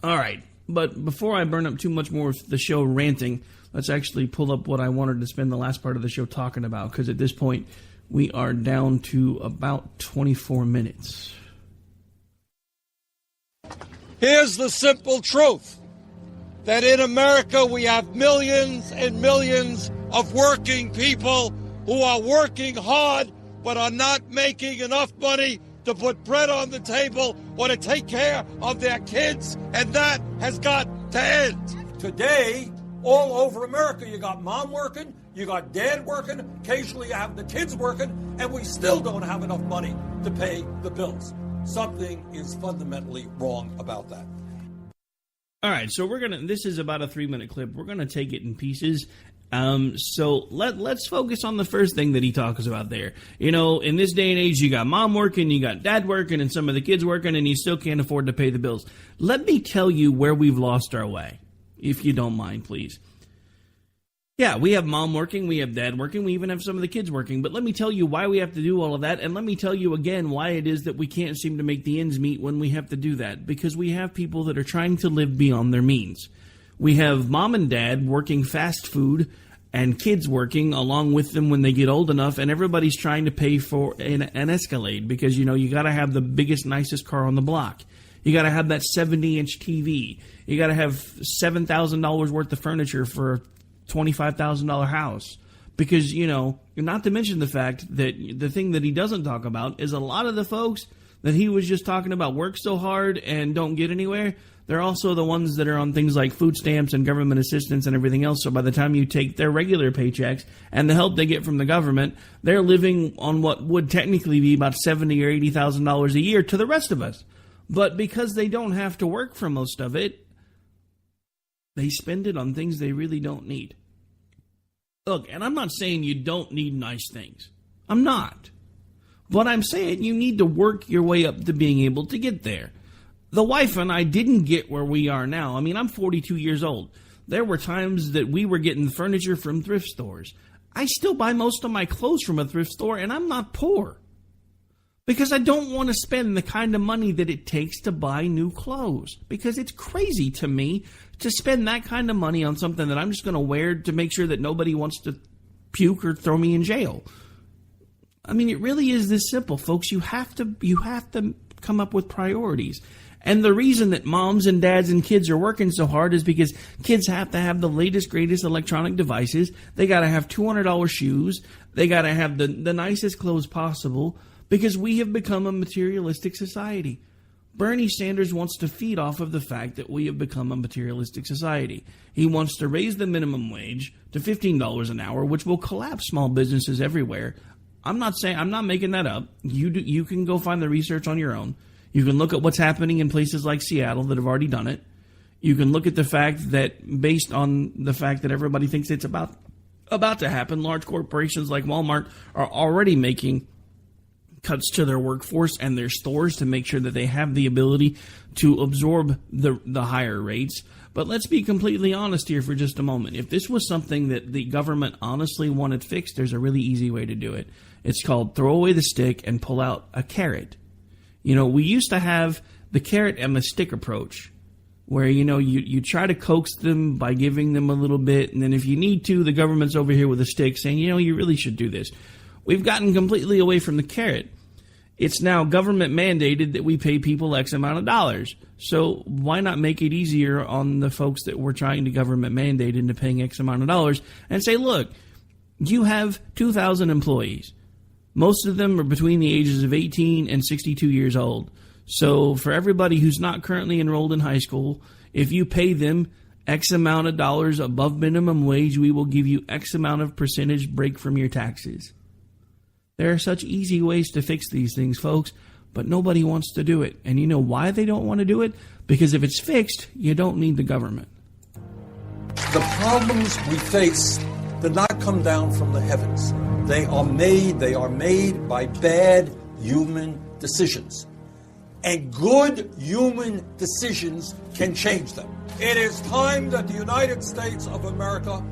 [SPEAKER 2] All right. But before I burn up too much more of the show ranting, let's actually pull up what I wanted to spend the last part of the show talking about, because at this point, we are down to about 24 minutes.
[SPEAKER 18] Here's the simple truth. that in America we have millions and millions of working people who are working hard but are not making enough money to put bread on the table or to take care of their kids, and that has got to end.
[SPEAKER 19] Today, all over America, you got mom working, you got dad working, occasionally you have the kids working, and we still don't have enough money to pay the bills. Something is fundamentally wrong about that.
[SPEAKER 2] All right, so this is about a 3-minute clip. We're going to take it in pieces. So let's focus on the first thing that he talks about there. You know, in this day and age, you got mom working, you got dad working, and some of the kids working, and you still can't afford to pay the bills. Let me tell you where we've lost our way, if you don't mind, please. Yeah, we have mom working, we have dad working, we even have some of the kids working, but let me tell you why we have to do all of that, and let me tell you again why it is that we can't seem to make the ends meet when we have to do that, because we have people that are trying to live beyond their means. We have mom and dad working fast food and kids working along with them when they get old enough, and everybody's trying to pay for an Escalade because, you know, you got to have the biggest, nicest car on the block. You got to have that 70-inch TV. You got to have $7,000 worth of furniture for a $25,000 house. Because, you know, not to mention the fact that the thing that he doesn't talk about is a lot of the folks that he was just talking about work so hard and don't get anywhere. They're also the ones that are on things like food stamps and government assistance and everything else. So by the time you take their regular paychecks and the help they get from the government, they're living on what would technically be about $70,000 or $80,000 a year to the rest of us. But because they don't have to work for most of it, they spend it on things they really don't need. Look, and I'm not saying you don't need nice things. I'm not. But I'm saying you need to work your way up to being able to get there. The wife and I didn't get where we are now. I mean, I'm 42 years old. There were times that we were getting furniture from thrift stores. I still buy most of my clothes from a thrift store, and I'm not poor. Because I don't want to spend the kind of money that it takes to buy new clothes. Because it's crazy to me to spend that kind of money on something that I'm just going to wear to make sure that nobody wants to puke or throw me in jail. I mean, it really is this simple, folks. You have to come up with priorities. And the reason that moms and dads and kids are working so hard is because kids have to have the latest, greatest electronic devices. They got to have $200 shoes. They got to have the nicest clothes possible because we have become a materialistic society. Bernie Sanders wants to feed off of the fact that we have become a materialistic society. He wants to raise the minimum wage to $15 an hour, which will collapse small businesses everywhere. I'm not making that up. You can go find the research on your own. You can look at what's happening in places like Seattle that have already done it. You can look at the fact that based on the fact that everybody thinks it's about to happen, large corporations like Walmart are already making cuts to their workforce and their stores to make sure that they have the ability to absorb the higher rates. But let's be completely honest here for just a moment. If this was something that the government honestly wanted fixed, there's a really easy way to do it. It's called throw away the stick and pull out a carrot. You know, we used to have the carrot and the stick approach where, you know, you try to coax them by giving them a little bit, and then if you need to, the government's over here with a stick saying, you know, you really should do this. We've gotten completely away from the carrot. It's now government mandated that we pay people X amount of dollars. So why not make it easier on the folks that we're trying to government mandate into paying X amount of dollars and say, look, you have 2,000 employees. Most of them are between the ages of 18 and 62 years old. So for everybody who's not currently enrolled in high school, if you pay them X amount of dollars above minimum wage, we will give you X amount of percentage break from your taxes. There are such easy ways to fix these things, folks, but nobody wants to do it. And you know why they don't want to do it? Because if it's fixed, you don't need the government.
[SPEAKER 19] The problems we face did not come down from the heavens. They are made by bad human decisions. And good human decisions can change them. It is time that the United States of America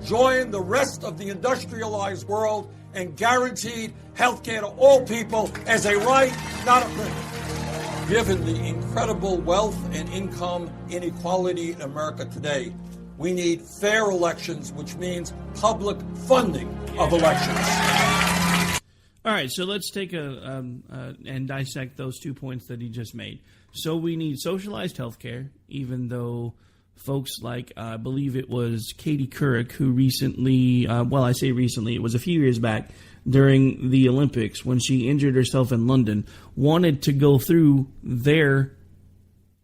[SPEAKER 19] join the rest of the industrialized world and guaranteed health care to all people as a right, not a privilege. Given the incredible wealth and income inequality in America today, we need fair elections, which means public funding of elections.
[SPEAKER 2] All right, so let's take and dissect those 2 points that he just made. So we need socialized health care, even though folks like, I believe it was Katie Couric, who recently, I say recently, it was a few years back during the Olympics when she injured herself in London, wanted to go through their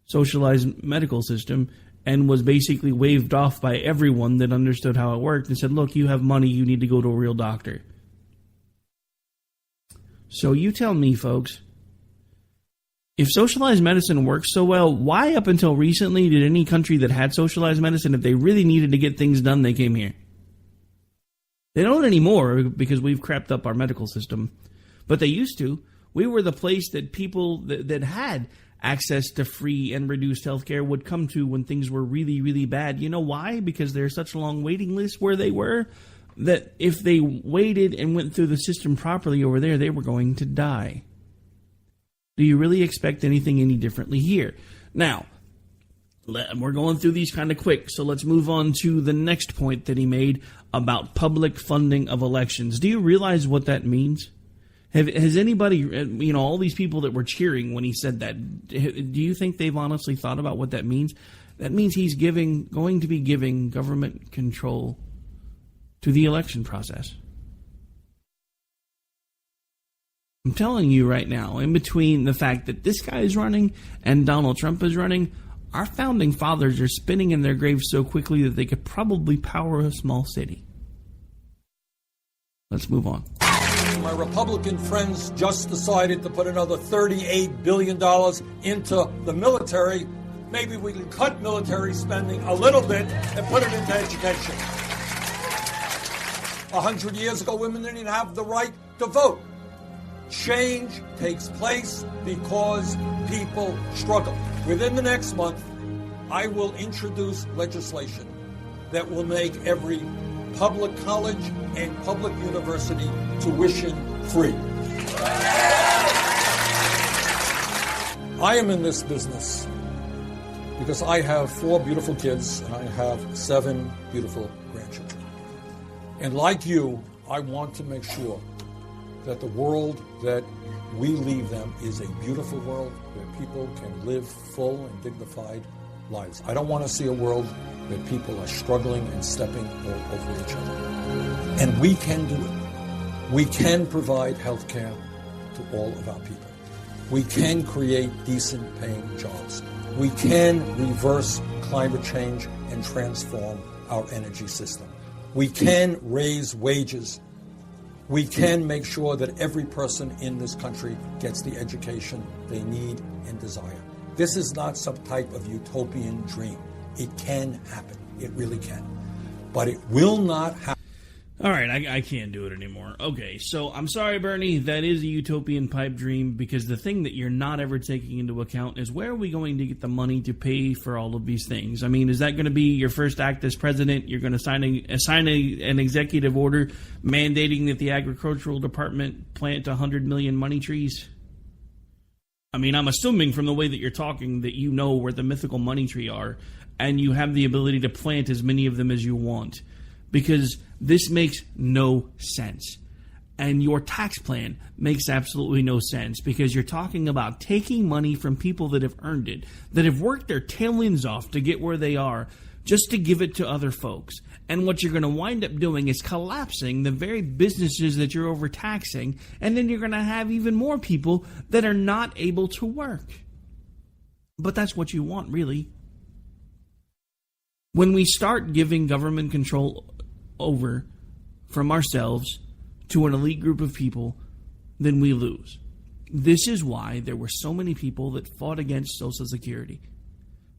[SPEAKER 2] socialized medical system and was basically waved off by everyone that understood how it worked and said, look, you have money, you need to go to a real doctor. So you tell me, folks, if socialized medicine works so well, why up until recently did any country that had socialized medicine, if they really needed to get things done, they came here? They don't anymore because we've crapped up our medical system. But they used to. We were the place that people that had access to free and reduced healthcare would come to when things were really, really bad. You know why? Because there's such a long waiting list where they were that if they waited and went through the system properly over there, they were going to die. Do you really expect anything any differently here? Now, we're going through these kind of quick, so let's move on to the next point that he made about public funding of elections. Do you realize what that means? Has anybody, all these people that were cheering when he said that, do you think they've honestly thought about what that means? That means he's going to be giving government control to the election process. I'm telling you right now, in between the fact that this guy is running and Donald Trump is running, our founding fathers are spinning in their graves so quickly that they could probably power a small city. Let's move on.
[SPEAKER 19] My Republican friends just decided to put another $38 billion into the military. Maybe we can cut military spending a little bit and put it into education. 100 years ago, women didn't even have the right to vote. Change takes place because people struggle. Within the next month, I will introduce legislation that will make every public college and public university tuition free. I am in this business because I have 4 beautiful kids and I have 7 beautiful grandchildren. And like you, I want to make sure that the world that we leave them is a beautiful world where people can live full and dignified lives. I don't want to see a world where people are struggling and stepping all over each other. And we can do it. We can provide health care to all of our people. We can create decent paying jobs. We can reverse climate change and transform our energy system. We can raise wages. We can make sure that every person in this country gets the education they need and desire. This is not some type of utopian dream. It can happen. It really can. But it will not happen.
[SPEAKER 2] All right, I can't do it anymore. Okay, so I'm sorry, Bernie, that is a utopian pipe dream, because the thing that you're not ever taking into account is where are we going to get the money to pay for all of these things? I mean, is that going to be your first act as president? You're going to sign an executive order mandating that the agricultural department plant 100 million money trees? I mean, I'm assuming from the way that you're talking that you know where the mythical money tree are, and you have the ability to plant as many of them as you want. Because this makes no sense. And your tax plan makes absolutely no sense, because you're talking about taking money from people that have earned it, that have worked their tailings off to get where they are, just to give it to other folks. And what you're going to wind up doing is collapsing the very businesses that you're overtaxing, and then you're going to have even more people that are not able to work. But that's what you want, really. When we start giving government control over from ourselves to an elite group of people, then we lose. This is why there were so many people that fought against Social Security,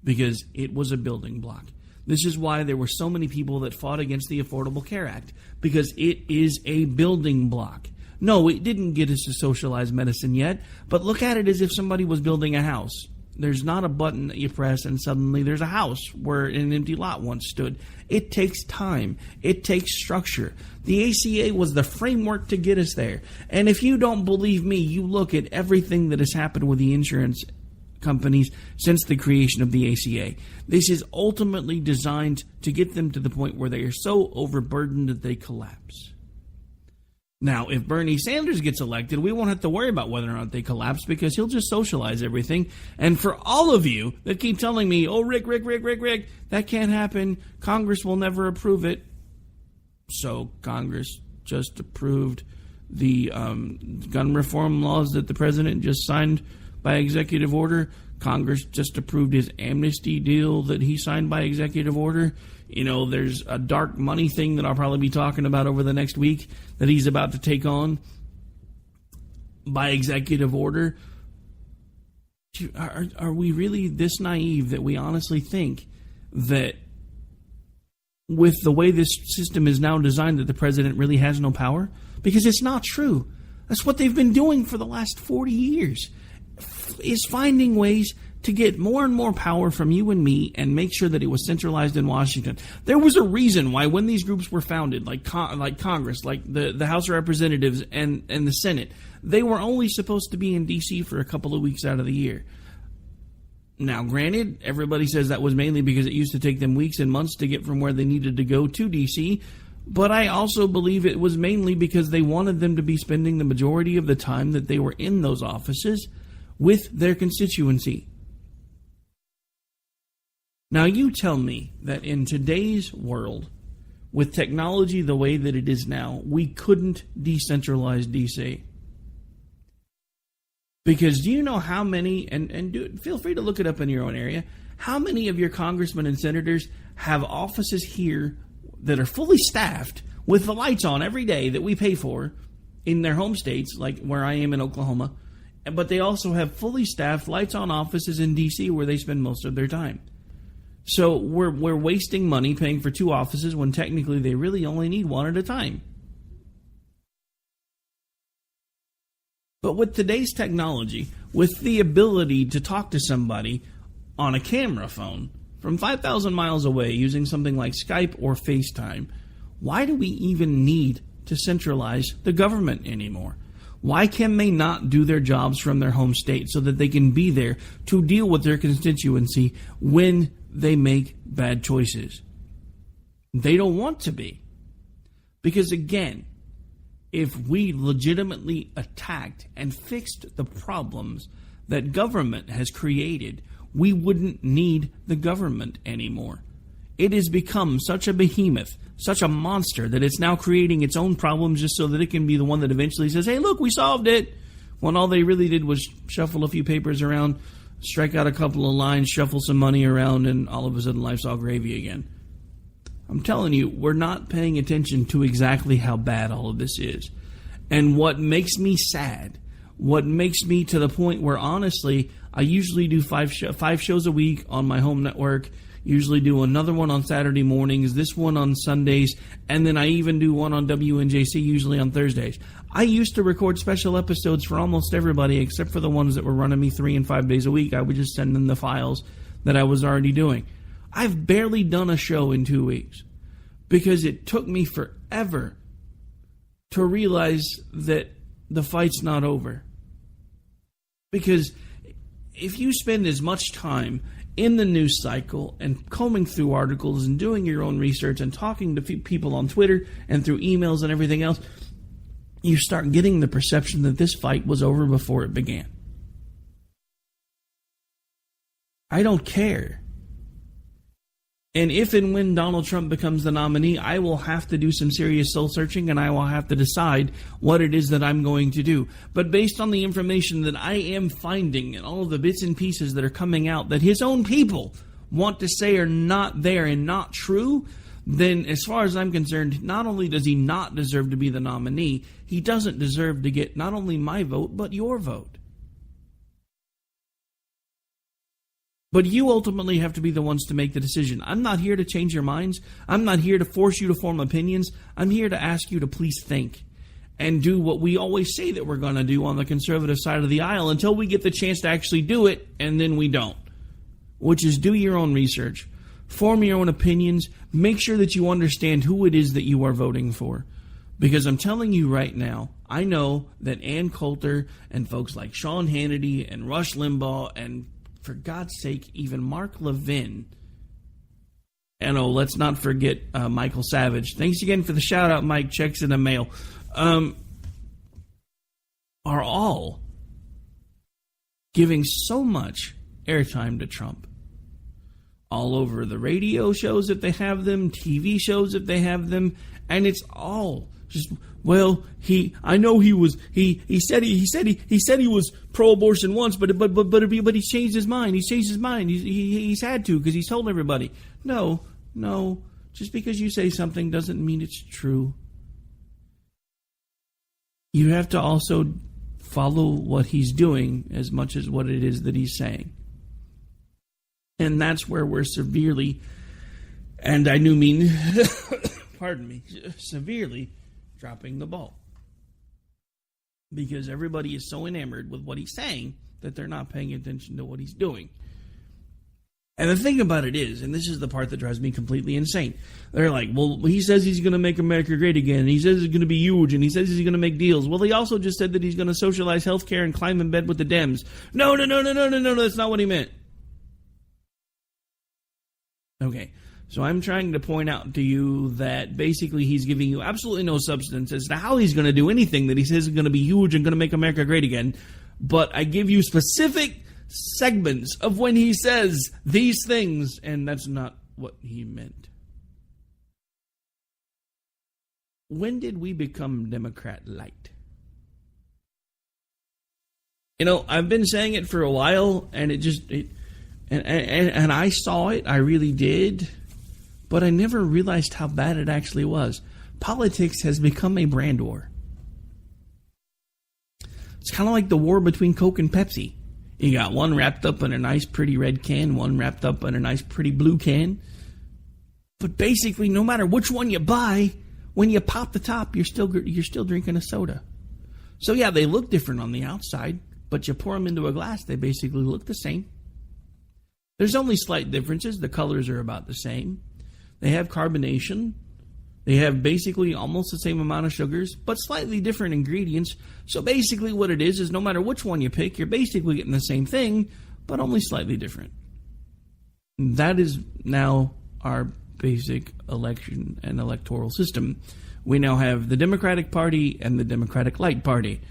[SPEAKER 2] because it was a building block. This is why there were so many people that fought against the Affordable Care Act, because it is a building block. No, it didn't get us to socialized medicine yet, but look at it as if somebody was building a house. There's not a button that you press and suddenly there's a house where an empty lot once stood. It takes time. It takes structure. The ACA was the framework to get us there. And if you don't believe me, you look at everything that has happened with the insurance companies since the creation of the ACA. This is ultimately designed to get them to the point where they are so overburdened that they collapse. Now, if Bernie Sanders gets elected, we won't have to worry about whether or not they collapse because he'll just socialize everything. And for all of you that keep telling me, oh, Rick, that can't happen. Congress will never approve it. So Congress just approved the gun reform laws that the president just signed by executive order. Congress just approved his amnesty deal that he signed by executive order. You know, there's a dark money thing that I'll probably be talking about over the next week that he's about to take on by executive order. Are we really this naive that we honestly think that with the way this system is now designed that the president really has no power? Because it's not true. That's what they've been doing for the last 40 years, is finding ways to get more and more power from you and me and make sure that it was centralized in Washington. There was a reason why when these groups were founded, like Congress, like the House of Representatives and the Senate, they were only supposed to be in D.C. for a couple of weeks out of the year. Now, granted, everybody says that was mainly because it used to take them weeks and months to get from where they needed to go to D.C., but I also believe it was mainly because they wanted them to be spending the majority of the time that they were in those offices with their constituency. Now, you tell me that in today's world, with technology the way that it is now, we couldn't decentralize D.C. Because do you know how many, and feel free to look it up in your own area, how many of your congressmen and senators have offices here that are fully staffed with the lights on every day that we pay for in their home states, like where I am in Oklahoma, but they also have fully staffed lights on offices in D.C. where they spend most of their time. So we're wasting money paying for two offices when technically they really only need one at a time. But with today's technology, with the ability to talk to somebody on a camera phone from 5,000 miles away using something like Skype or FaceTime, why do we even need to centralize the government anymore? Why can they not do their jobs from their home state so that they can be there to deal with their constituency when they make bad choices? They don't want to be. Because again, if we legitimately attacked and fixed the problems that government has created, we wouldn't need the government anymore. It has become such a behemoth, such a monster, that it's now creating its own problems just so that it can be the one that eventually says, hey, look, we solved it. When all they really did was shuffle a few papers around, strike out a couple of lines, shuffle some money around, and all of a sudden life's all gravy again. I'm telling you, we're not paying attention to exactly how bad all of this is. And what makes me sad, what makes me to the point where, honestly, I usually do five shows a week on my home network, usually do another one on Saturday mornings, this one on Sundays, and then I even do one on WNJC, usually on Thursdays. I used to record special episodes for almost everybody except for the ones that were running me 3 and 5 days a week. I would just send them the files that I was already doing. I've barely done a show in 2 weeks because it took me forever to realize that the fight's not over. Because if you spend as much time in the news cycle and combing through articles and doing your own research and talking to people on Twitter and through emails and everything else, you start getting the perception that this fight was over before it began. I don't care. And if and when Donald Trump becomes the nominee, I will have to do some serious soul searching and I will have to decide what it is that I'm going to do. But based on the information that I am finding and all of the bits and pieces that are coming out that his own people want to say are not there and not true, then as far as I'm concerned, not only does he not deserve to be the nominee, he doesn't deserve to get not only my vote, but your vote. But you ultimately have to be the ones to make the decision. I'm not here to change your minds. I'm not here to force you to form opinions. I'm here to ask you to please think and do what we always say that we're going to do on the conservative side of the aisle until we get the chance to actually do it, and then we don't. Which is do your own research, form your own opinions, make sure that you understand who it is that you are voting for. Because I'm telling you right now, I know that Ann Coulter and folks like Sean Hannity and Rush Limbaugh and, for God's sake, even Mark Levin. And let's not forget Michael Savage. Thanks again for the shout out, Mike. Checks in the mail. are all giving so much airtime to Trump. All over the radio shows if they have them, TV shows if they have them, and it's all just, well, he said he was pro-abortion once, but he changed his mind. He's had to because he's told everybody. No. Just because you say something doesn't mean it's true. You have to also follow what he's doing as much as what it is that he's saying. And that's where we're severely, and I do mean, pardon me, severely dropping the ball. Because everybody is so enamored with what he's saying that they're not paying attention to what he's doing. And the thing about it is, and this is the part that drives me completely insane, they're like, well, he says he's going to make America great again, and he says it's going to be huge, and he says he's going to make deals. Well, he also just said that he's going to socialize health care and climb in bed with the Dems. No, that's not what he meant. Okay, so I'm trying to point out to you that basically he's giving you absolutely no substance as to how he's going to do anything that he says is going to be huge and going to make America great again. But I give you specific segments of when he says these things, and that's not what he meant. When did we become Democrat light? You know, I've been saying it for a while, and and I saw it, I really did, but I never realized how bad it actually was. Politics has become a brand war. It's kind of like the war between Coke and Pepsi. You got one wrapped up in a nice pretty red can, one wrapped up in a nice pretty blue can. But basically, no matter which one you buy, when you pop the top, you're still drinking a soda. So yeah, they look different on the outside, but you pour them into a glass, they basically look the same. There's only slight differences. The colors are about the same. They have carbonation. They have basically almost the same amount of sugars, but slightly different ingredients. So basically what it is no matter which one you pick, you're basically getting the same thing, but only slightly different. That is now our basic election and electoral system. We now have the Democratic Party and the Democratic Light Party.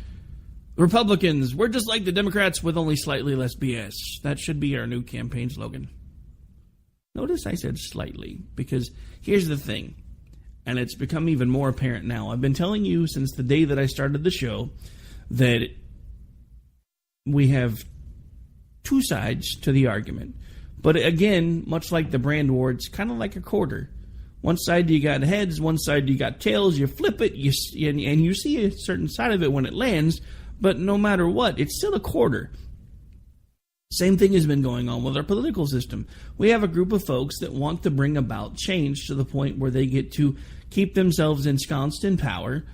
[SPEAKER 2] Republicans, we're just like the Democrats with only slightly less BS. That should be our new campaign slogan. Notice I said slightly, because here's the thing, and it's become even more apparent now. I've been telling you since the day that I started the show that we have two sides to the argument. But again, much like the brand war, it's kind of like a quarter. One side you got heads, one side you got tails. You flip it, and you see a certain side of it when it lands. But no matter what, it's still a quarter. Same thing has been going on with our political system. We have a group of folks that want to bring about change to the point where they get to keep themselves ensconced in power,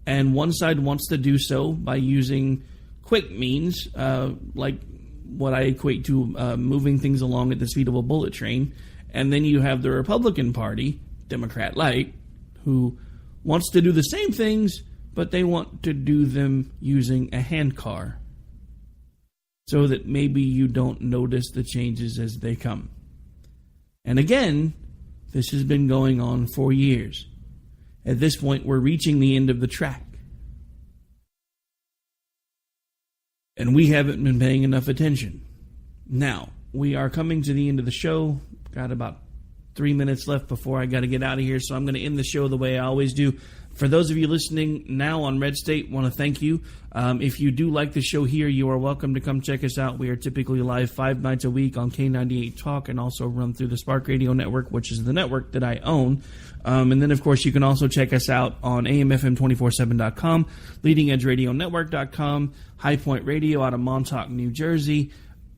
[SPEAKER 2] and one side wants to do so by using quick means, like what I equate to moving things along at the speed of a bullet train. And then you have the Republican Party, Democrat Light, who wants to do the same things, but they want to do them using a handcar so that maybe you don't notice the changes as they come. And again, this has been going on for years. At this point, we're reaching the end of the track. And we haven't been paying enough attention. Now, we are coming to the end of the show. Got about 3 minutes left before I got to get out of here, so I'm going to end the show the way I always do. For those of you listening now on Red State, want to thank you. If you do like the show here, you are welcome to come check us out. We are typically live 5 nights a week on K98 Talk and also run through the Spark Radio Network, which is the network that I own. And then, of course, you can also check us out on AMFM247.com, LeadingEdgeRadioNetwork.com, High Point Radio out of Montauk, New Jersey,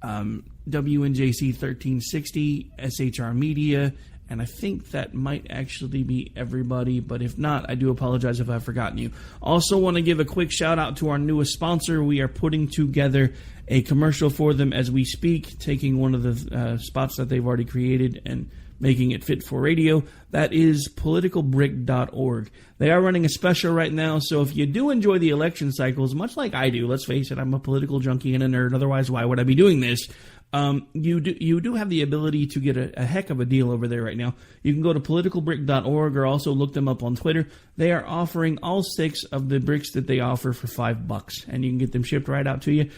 [SPEAKER 2] WNJC 1360, SHR Media, and I think that might actually be everybody, but if not, I do apologize if I've forgotten you. Also want to give a quick shout out to our newest sponsor. We are putting together a commercial for them as we speak, taking one of the spots that they've already created and making it fit for radio. That is politicalbrick.org. They are running a special right now, so if you do enjoy the election cycles, much like I do, let's face it, I'm a political junkie and a nerd, otherwise why would I be doing this? You do have the ability to get a heck of a deal over there right now. You can go to politicalbrick.org or also look them up on Twitter. They are offering all 6 of the bricks that they offer for $5, and you can get them shipped right out to you.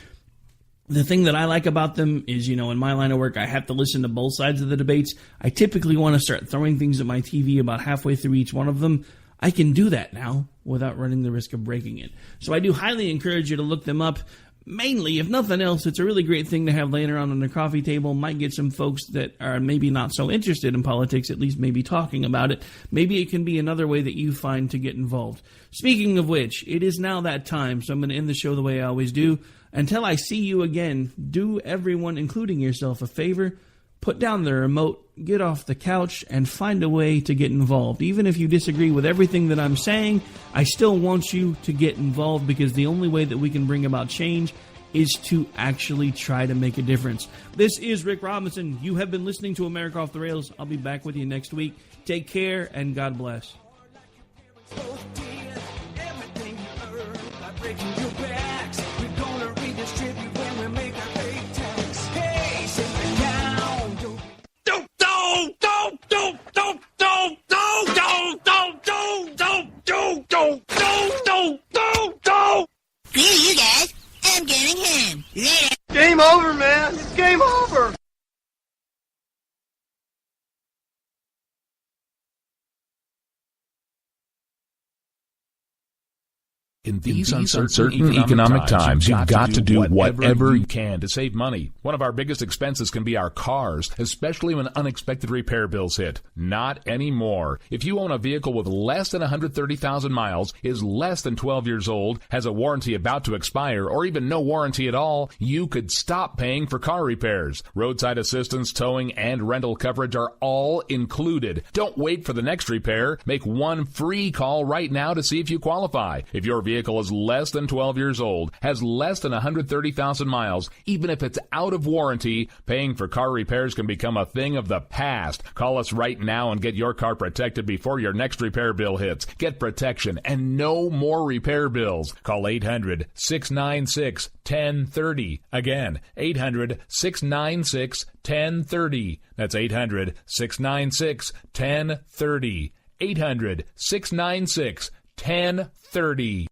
[SPEAKER 2] The thing that I like about them is, in my line of work, I have to listen to both sides of the debates. I typically want to start throwing things at my TV about halfway through each one of them. I can do that now without running the risk of breaking it. So I do highly encourage you to look them up. Mainly, if nothing else, it's a really great thing to have laying around on the coffee table. Might get some folks that are maybe not so interested in politics, at least maybe talking about it. Maybe it can be another way that you find to get involved. Speaking of which, it is now that time, so I'm going to end the show the way I always do. Until I see you again, do everyone, including yourself, a favor. Put down the remote, get off the couch, and find a way to get involved. Even if you disagree with everything that I'm saying, I still want you to get involved, because the only way that we can bring about change is to actually try to make a difference. This is Rick Robinson. You have been listening to America Off the Rails. I'll be back with you next week. Take care, and God bless.
[SPEAKER 9] Screw you guys. I'm getting home. Later.
[SPEAKER 12] Game over, man. It's game over.
[SPEAKER 3] In these uncertain economic times, you've got to do whatever you can to save money. One of our biggest expenses can be our cars, especially when unexpected repair bills hit. Not anymore. If you own a vehicle with less than 130,000 miles, is less than 12 years old, has a warranty about to expire, or even no warranty at all, you could stop paying for car repairs. Roadside assistance, towing, and rental coverage are all included. Don't wait for the next repair. Make one free call right now to see if you qualify. If your vehicle is less than 12 years old, has less than 130,000 miles, even if it's out of warranty, paying for car repairs can become a thing of the past. Call us right now and get your car protected before your next repair bill hits. Get protection and no more repair bills. Call 800-696-1030. Again, 800-696-1030. That's 800-696-1030. 800-696-1030.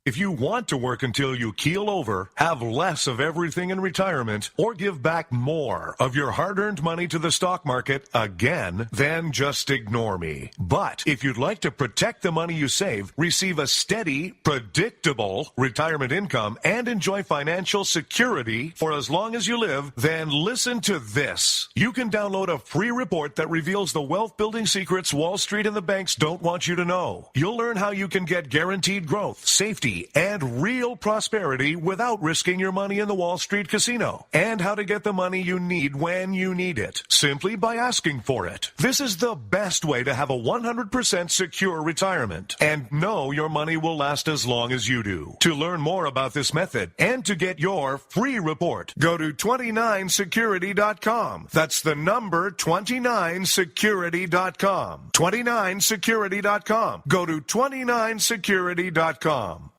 [SPEAKER 20] If you want to work until you keel over, have less of everything in retirement, or give back more of your hard-earned money to the stock market again, then just ignore me. But if you'd like to protect the money you save, receive a steady, predictable retirement income, and enjoy financial security for as long as you live, then listen to this. You can download a free report that reveals the wealth-building secrets Wall Street and the banks don't want you to know. You'll learn how you can get guaranteed growth, safety, and real prosperity without risking your money in the Wall Street casino, and how to get the money you need when you need it, simply by asking for it. This is the best way to have a 100% secure retirement, and know your money will last as long as you do. To learn more about this method, and to get your free report, go to 29security.com. That's the number 29security.com. 29security.com. Go to 29security.com.